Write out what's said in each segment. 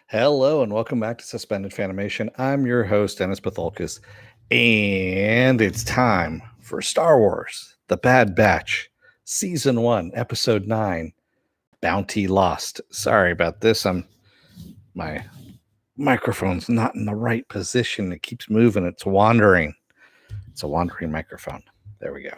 Hello and welcome back to Suspended Fanimation. I'm your host, Dennis Bithoulkas, and it's time for Star Wars The Bad Batch, Season 1, Episode 9, Bounty Lost. Sorry about this. My microphone's not in the right position. It keeps moving. It's wandering. It's a wandering microphone. There we go.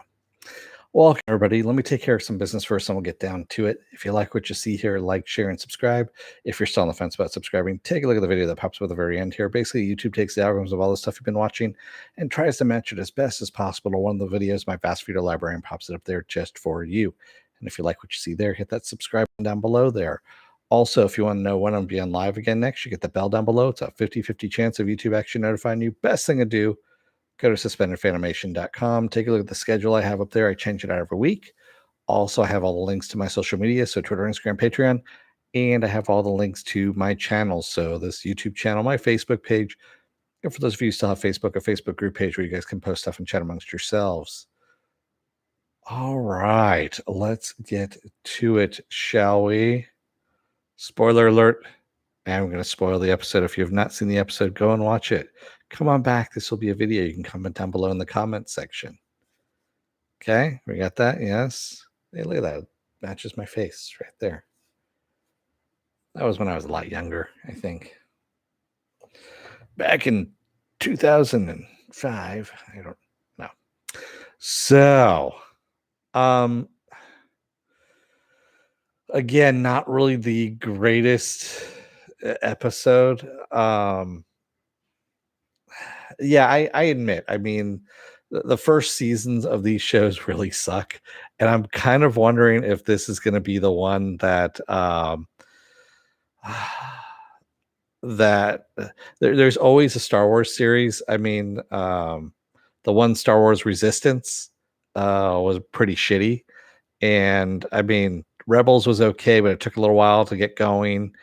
Welcome, everybody. Let me take care of some business first, and we'll get down to it. If you like what you see here, like, share, and subscribe. If you're still on the fence about subscribing, take a look at the video that pops up at the very end here. Basically, YouTube takes the algorithms of all the stuff you've been watching and tries to match it as best as possible to one of the videos, my vast video library, and pops it up there just for you. And if you like what you see there, hit that subscribe button down below there. Also, if you want to know when I'm being live again next, you get the bell down below. It's a 50-50 chance of YouTube actually notifying you. Best thing to do, go to suspendedfanimation.com. Take a look at the schedule I have up there. I change it out every week. Also, I have all the links to my social media, so Twitter, Instagram, Patreon, and I have all the links to my channels. So this YouTube channel, my Facebook page, and for those of you who still have Facebook, a Facebook group page where you guys can post stuff and chat amongst yourselves. All right, let's get to it, shall we? Spoiler alert. And I'm going to spoil the episode. If you have not seen the episode, go and watch it. Come on back. This will be a video. You can comment down below in the comment section. Okay, we got that? Yes. Hey, look at that. It matches my face right there. That was when I was a lot younger, I think. Back in 2005. I don't know. So, again, not really the greatest episode. Yeah, I admit. I mean, the first seasons of these shows really suck, and I'm kind of wondering if this is going to be the one that there's always a Star Wars series. I mean, the one Star Wars Resistance was pretty shitty, and I mean, Rebels was okay, but it took a little while to get going.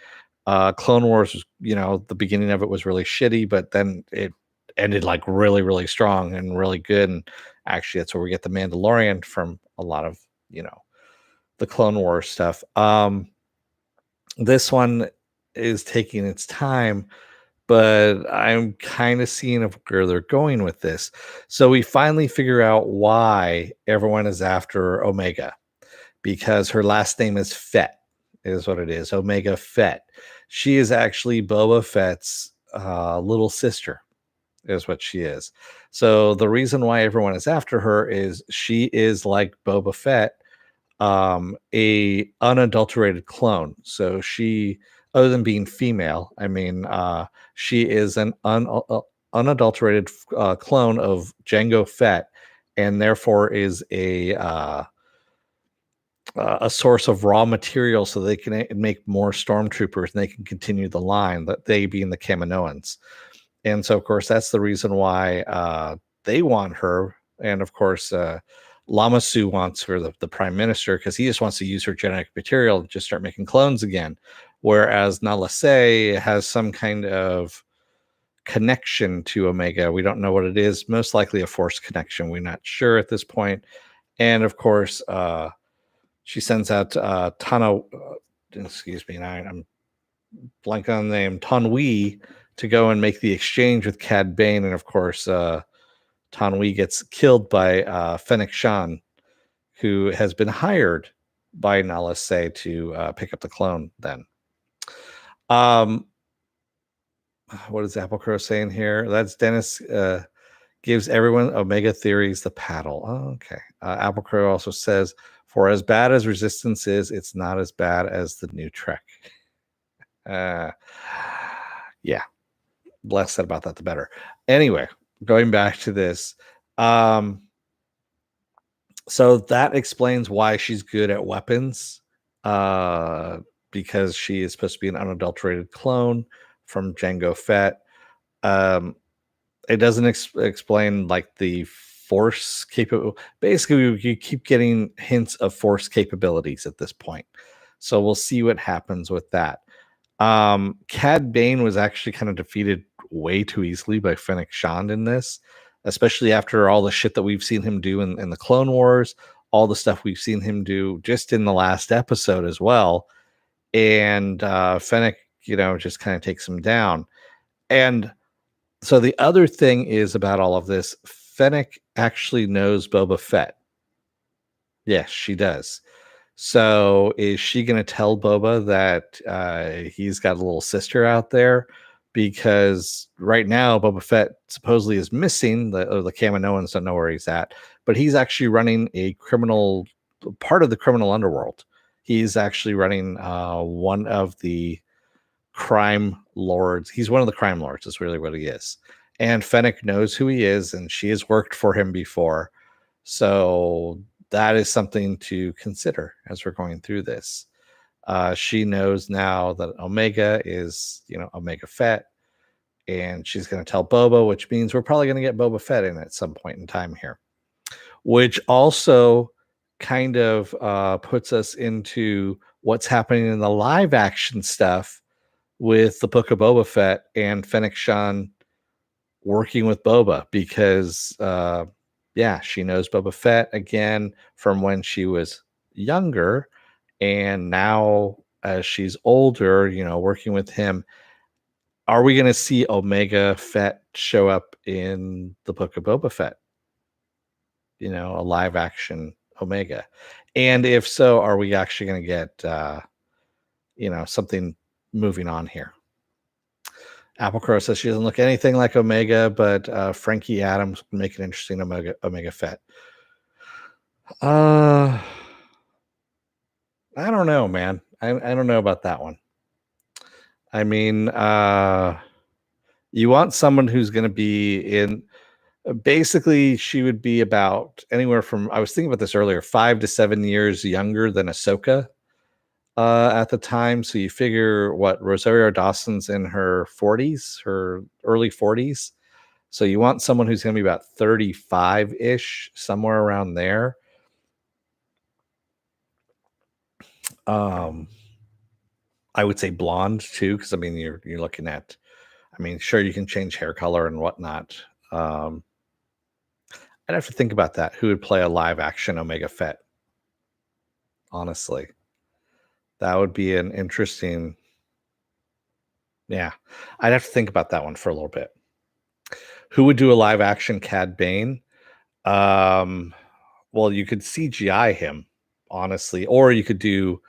Clone Wars was, the beginning of it was really shitty, but then it ended like really, really strong and really good. And actually, that's where we get the Mandalorian from a lot of, the Clone Wars stuff. This one is taking its time, but I'm kind of seeing where they're going with this. So we finally figure out why everyone is after Omega, because her last name is Fett, is what it is. Omega Fett. She is actually Boba Fett's little sister, is what she is. So the reason why everyone is after her is she is like Boba Fett, a unadulterated clone. So she, other than being female, I mean, she is an unadulterated clone of Jango Fett, and therefore is a source of raw material so they can make more stormtroopers and they can continue the line, that they being the Kaminoans. And so, of course, that's the reason why they want her. And of course, Lama Su wants her, the prime minister, because he just wants to use her genetic material and just start making clones again. Whereas Nala Se has some kind of connection to Omega. We don't know what it is. Most likely a force connection. We're not sure at this point. And of course, she sends out Tana, excuse me, I'm blanking on the name, Tanwi, to go and make the exchange with Cad Bane. And of course, Tanwi gets killed by Fennec Shan, who has been hired by Nala Se to pick up the clone then. What is Apple Crow saying here? That's Dennis gives everyone Omega theories the paddle. Oh, okay. Apple Crow also says, for as bad as Resistance is, it's not as bad as the new Trek. Yeah. Less said about that, the better. Anyway, going back to this. So that explains why she's good at weapons. Because she is supposed to be an unadulterated clone from Jango Fett. It doesn't explain like the force capable. Basically, you keep getting hints of force capabilities at this point. So we'll see what happens with that. Cad Bane was actually kind of defeated way too easily by Fennec Shand in this, especially after all the shit that we've seen him do in the Clone Wars, all the stuff we've seen him do just in the last episode as well. And Fennec just kind of takes him down. And so the other thing is about all of this, Fennec actually knows Boba Fett. Yes, she does. So is she going to tell Boba that he's got a little sister out there? Because right now Boba Fett supposedly is missing. The Kaminoans don't know where he's at, but he's actually running a criminal part of the criminal underworld. He's actually running one of the crime lords. He's one of the crime lords. Is really what he is. And Fennec knows who he is, and she has worked for him before. So that is something to consider as we're going through this. She knows now that Omega is, Omega Fett, and she's going to tell Boba, which means we're probably going to get Boba Fett in at some point in time here, which also kind of puts us into what's happening in the live action stuff with the Book of Boba Fett and Fennec Shan working with Boba, because she knows Boba Fett again from when she was younger, and now as she's older, working with him. Are we going to see Omega Fett show up in the Book of Boba Fett? A live action Omega, and if so, are we actually going to get something moving on here? Apple Crow says she doesn't look anything like Omega, but Frankie Adams would make an interesting Omega Fett. I don't know, man. I don't know about that one. I mean, you want someone who's going to be in. Basically, she would be about anywhere from, I was thinking about this earlier, 5 to 7 years younger than Ahsoka at the time. So you figure Rosario Dawson's in her 40s, her early 40s. So you want someone who's going to be about 35-ish, somewhere around there. I would say blonde too, because you're looking at, sure, you can change hair color and whatnot. I'd have to think about that. Who would play a live action Omega Fett? Honestly, that would be an interesting. Yeah, I'd have to think about that one for a little bit. Who would do a live action Cad Bane? Well, you could CGI him, honestly, or you could do,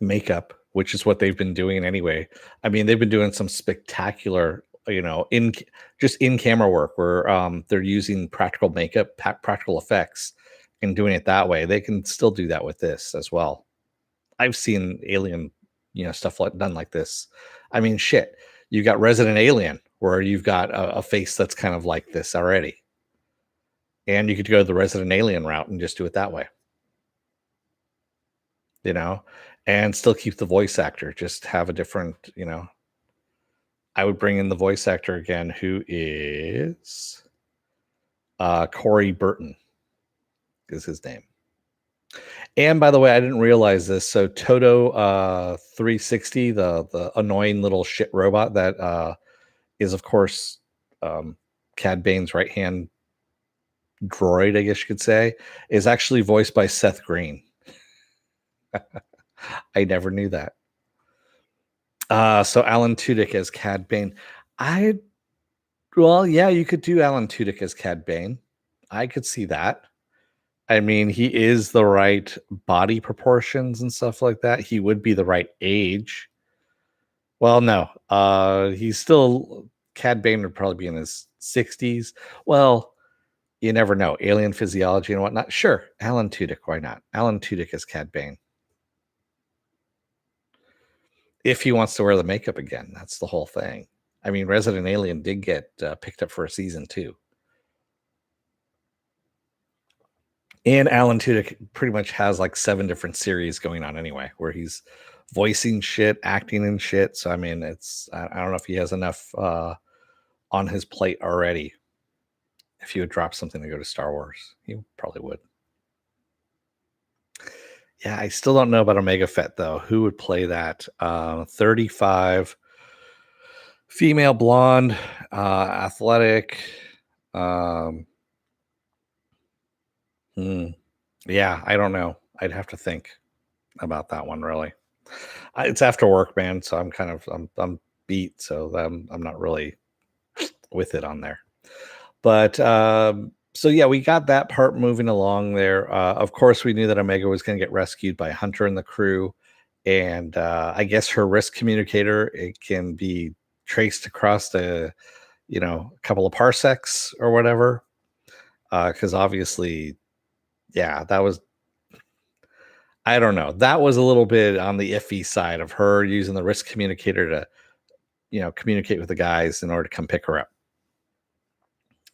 makeup, which is what they've been doing anyway. They've been doing some spectacular, in camera work where they're using practical makeup, practical effects, and doing it that way. They can still do that with this as well. I've seen Alien, stuff done like this. Shit, you got Resident Alien, where you've got a face that's kind of like this already, and you could go the Resident Alien route and just do it that way, and still keep the voice actor, just have a different, I would bring in the voice actor again, who is Corey Burton is his name. And by the way, I didn't realize this. So Toto 360, the annoying little shit robot that is, of course, Cad Bane's right hand droid, I guess you could say, is actually voiced by Seth Green. I never knew that. So Alan Tudyk as Cad Bane. You could do Alan Tudyk as Cad Bane. I could see that. He is the right body proportions and stuff like that. He would be the right age. Well, no. He's still, Cad Bane would probably be in his 60s. Well, you never know. Alien physiology and whatnot. Sure. Alan Tudyk, why not? Alan Tudyk as Cad Bane. If he wants to wear the makeup again, that's the whole thing. Resident Alien did get picked up for a season 2. And Alan Tudyk pretty much has like 7 different series going on anyway, where he's voicing shit, acting and shit. So, it's, I don't know if he has enough on his plate already. If he would drop something to go to Star Wars, he probably would. Yeah, I still don't know about Omega Fett, though. Who would play that? 35, female, blonde, athletic. Yeah, I don't know. I'd have to think. about that one, really. It's after work, man, so I'm beat, so I'm not really with it on there. But so yeah, we got that part moving along there. Of course, we knew that Omega was going to get rescued by Hunter and the crew, and I guess her risk communicator, it can be traced across a couple of parsecs or whatever. Because obviously, yeah, that was, I don't know, that was a little bit on the iffy side of her using the risk communicator to communicate with the guys in order to come pick her up.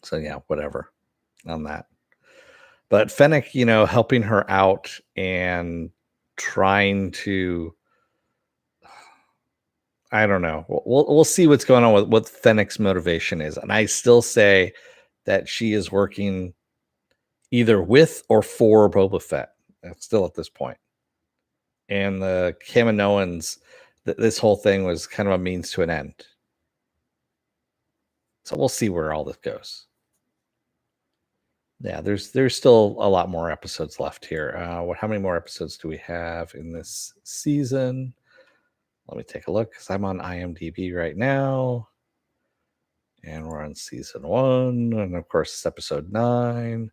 So yeah, whatever on that. But Fennec, helping her out and trying to, I don't know. We'll see what's going on with what Fennec's motivation is, and I still say that she is working either with or for Boba Fett. Still at this point, and the Kaminoans, this whole thing was kind of a means to an end. So we'll see where all this goes. Yeah, there's still a lot more episodes left here. How many more episodes do we have in this season? Let me take a look because I'm on IMDb right now. And we're on season 1. And of course, it's episode 9.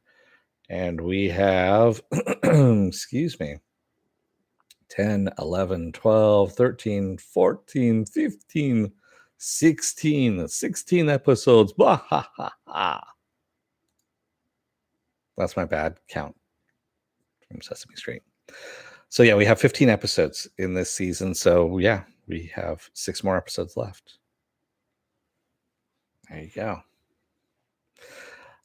And we have, excuse me, 10, 11, 12, 13, 14, 15, 16 episodes. Bah, ha, ha, ha. That's my bad count from Sesame Street. So yeah, we have 15 episodes in this season. So yeah, we have 6 more episodes left. There you go.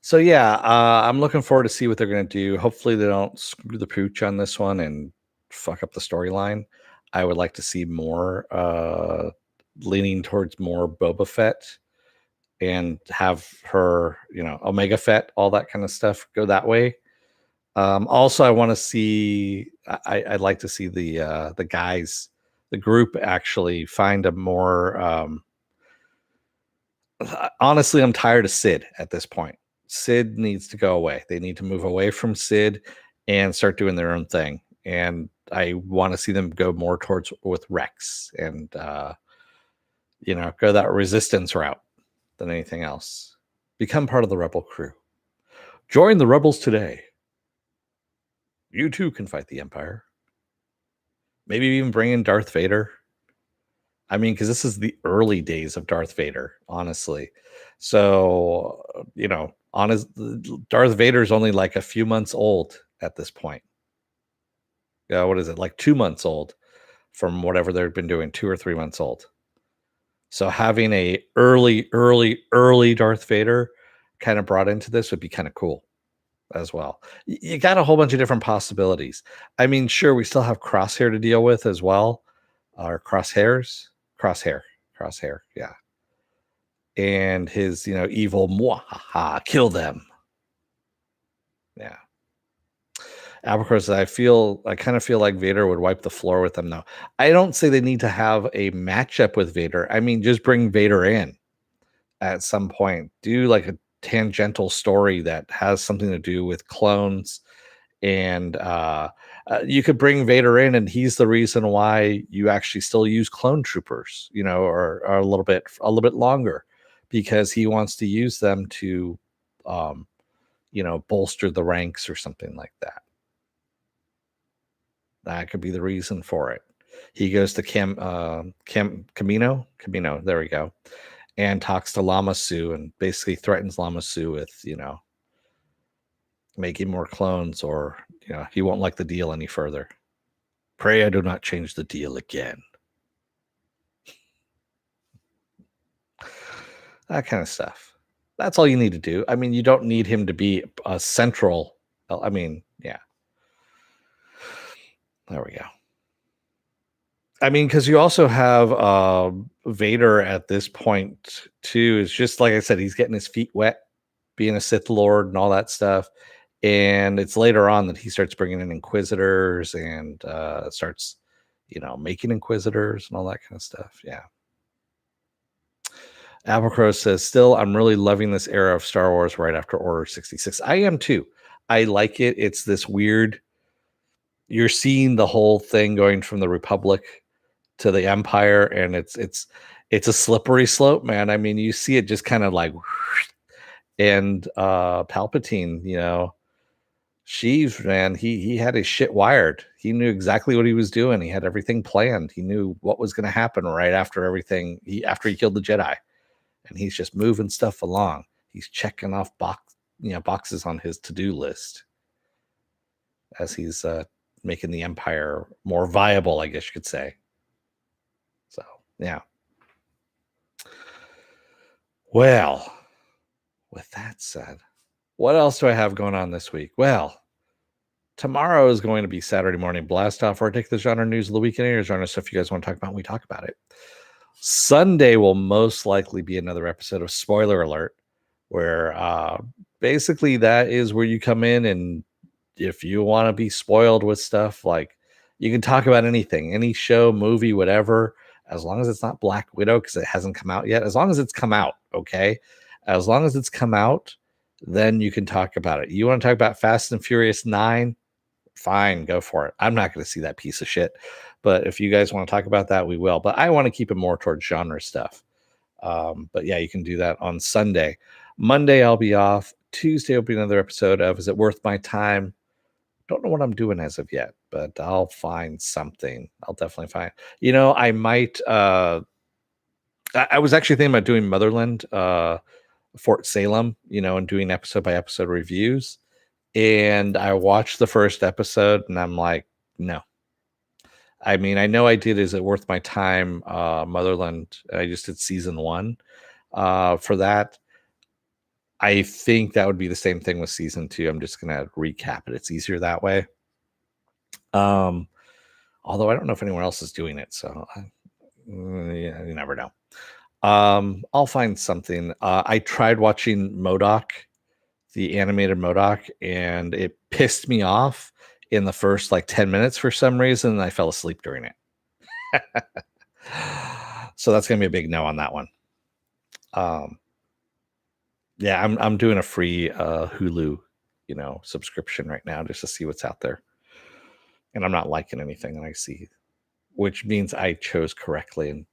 So yeah, I'm looking forward to see what they're going to do. Hopefully they don't screw the pooch on this one and fuck up the storyline. I would like to see more leaning towards more Boba Fett and have her, Omega Fett, all that kind of stuff go that way. Also, I want to see. I'd like to see the guys, the group, actually find a more. Honestly, I'm tired of Sid at this point. Sid needs to go away. They need to move away from Sid and start doing their own thing. And I want to see them go more towards with Rex and go that resistance route than anything else. Become part of the Rebel crew. Join the Rebels today. You too can fight the Empire. Maybe even bring in Darth Vader. I mean, because this is the early days of Darth Vader, honestly. So, Darth Vader's only like a few months old at this point. Yeah, what is it? Like 2 months old from whatever they've been doing, 2 or 3 months old. So having a early Darth Vader kind of brought into this would be kind of cool as well. You got a whole bunch of different possibilities. I mean, sure, we still have Crosshair to deal with as well, or Crosshair, yeah, and his evil mwahaha, kill them. Yeah, Albatross. I kind of feel like Vader would wipe the floor with them. Though I don't say they need to have a matchup with Vader. I mean, just bring Vader in at some point. Do like a tangential story that has something to do with clones, and you could bring Vader in, and he's the reason why you actually still use clone troopers, or a little bit longer, because he wants to use them to, bolster the ranks or something like that. That could be the reason for it. He goes to Camino. There we go, and talks to Lama Su and basically threatens Lama Su with, making more clones, or he won't like the deal any further. Pray I do not change the deal again. That kind of stuff. That's all you need to do. I mean, you don't need him to be a central. I mean, yeah. There we go. I mean, because you also have Vader at this point too. It's just like I said, he's getting his feet wet, being a Sith Lord and all that stuff. And it's later on that he starts bringing in Inquisitors and starts, making Inquisitors and all that kind of stuff. Yeah. Applecrow says, still, I'm really loving this era of Star Wars right after Order 66. I am too. I like it. It's this weird, you're seeing the whole thing going from the Republic to the Empire, and it's a slippery slope, man. I mean, you see it just kind of like, and Palpatine, Sheev, man, he had his shit wired. He knew exactly what he was doing. He had everything planned. He knew what was going to happen right after everything. After he killed the Jedi, and he's just moving stuff along. He's checking off boxes on his to-do list as he's making the Empire more viable, I guess you could say. So yeah. Well, with that said, what else do I have going on this week? Well, tomorrow is going to be Saturday morning blast off, where I take the genre news of the weekend and genre stuff you guys want to talk about. We talk about it. Sunday will most likely be another episode of Spoiler Alert, where basically that is where you come in, and if you want to be spoiled with stuff, like, you can talk about anything, any show, movie, whatever, as long as it's not Black Widow, because it hasn't come out yet. As long as it's come out, okay? As long as it's come out, then you can talk about it. You want to talk about Fast and Furious 9? Fine, go for it. I'm not going to see that piece of shit. But if you guys want to talk about that, we will. But I want to keep it more towards genre stuff. But yeah, you can do that on Sunday. Monday, I'll be off. Tuesday will be another episode of Is It Worth My Time? Don't know what I'm doing as of yet, but I'll find something. I'll definitely find. I might. I was actually thinking about doing Motherland, Fort Salem, and doing episode by episode reviews. And I watched the first episode, and I'm like, no. I mean, I know I did Is It Worth My Time? Motherland. I just did season 1 for that. I think that would be the same thing with season 2. I'm just going to recap it. It's easier that way. Although I don't know if anyone else is doing it, so yeah, you never know. I'll find something. I tried watching MODOK, the animated MODOK, and it pissed me off in the first 10 minutes for some reason, and I fell asleep during it. So that's gonna be a big no on that one. Yeah, I'm doing a free Hulu, subscription right now just to see what's out there. And I'm not liking anything that I see, which means I chose correctly. And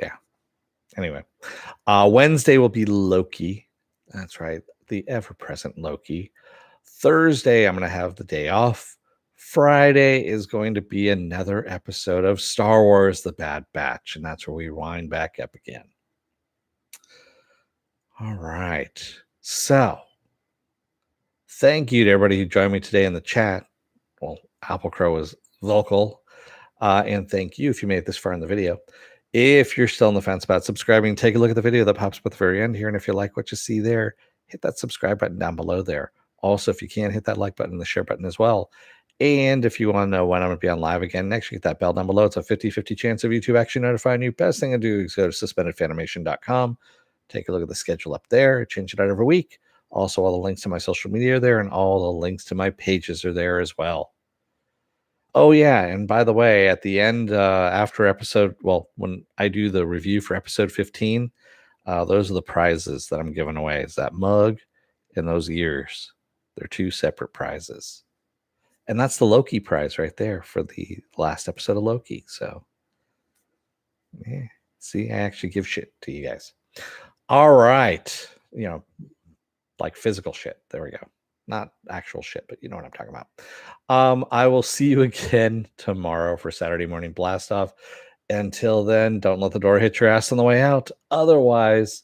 yeah. Anyway, Wednesday will be Loki. That's right, the ever-present Loki. Thursday, I'm going to have the day off. Friday is going to be another episode of Star Wars: The Bad Batch, and that's where we wind back up again. All right. So, thank you to everybody who joined me today in the chat. Well, Apple Crow was vocal. And thank you if you made it this far in the video. If you're still on the fence about subscribing, take a look at the video that pops up at the very end here. And if you like what you see there, hit that subscribe button down below there. Also, if you can, hit that like button and the share button as well. And if you want to know when I'm going to be on live again next, you hit that bell down below. It's a 50-50 chance of YouTube actually notifying you. Best thing to do is go to suspendedfanimation.com. Take a look at the schedule up there. I change it out every week. Also, all the links to my social media are there, and all the links to my pages are there as well. Oh, yeah. And by the way, at the end, after when I do the review for episode 15, those are the prizes that I'm giving away. Is that mug and those ears. They're 2 separate prizes. And that's the Loki prize right there for the last episode of Loki. So, yeah. See, I actually give shit to you guys. All right. Like physical shit. There we go. Not actual shit, but you know what I'm talking about. I will see you again tomorrow for Saturday morning blast off. Until then, don't let the door hit your ass on the way out. Otherwise,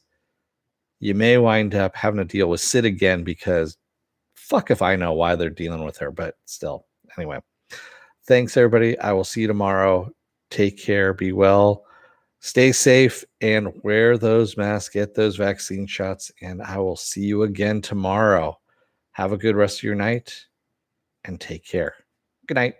you may wind up having to deal with Sid again, because fuck if I know why they're dealing with her, but still. Anyway, thanks everybody. I will see you tomorrow. Take care. Be well. Stay safe and wear those masks. Get those vaccine shots. And I will see you again tomorrow. Have a good rest of your night and take care. Good night.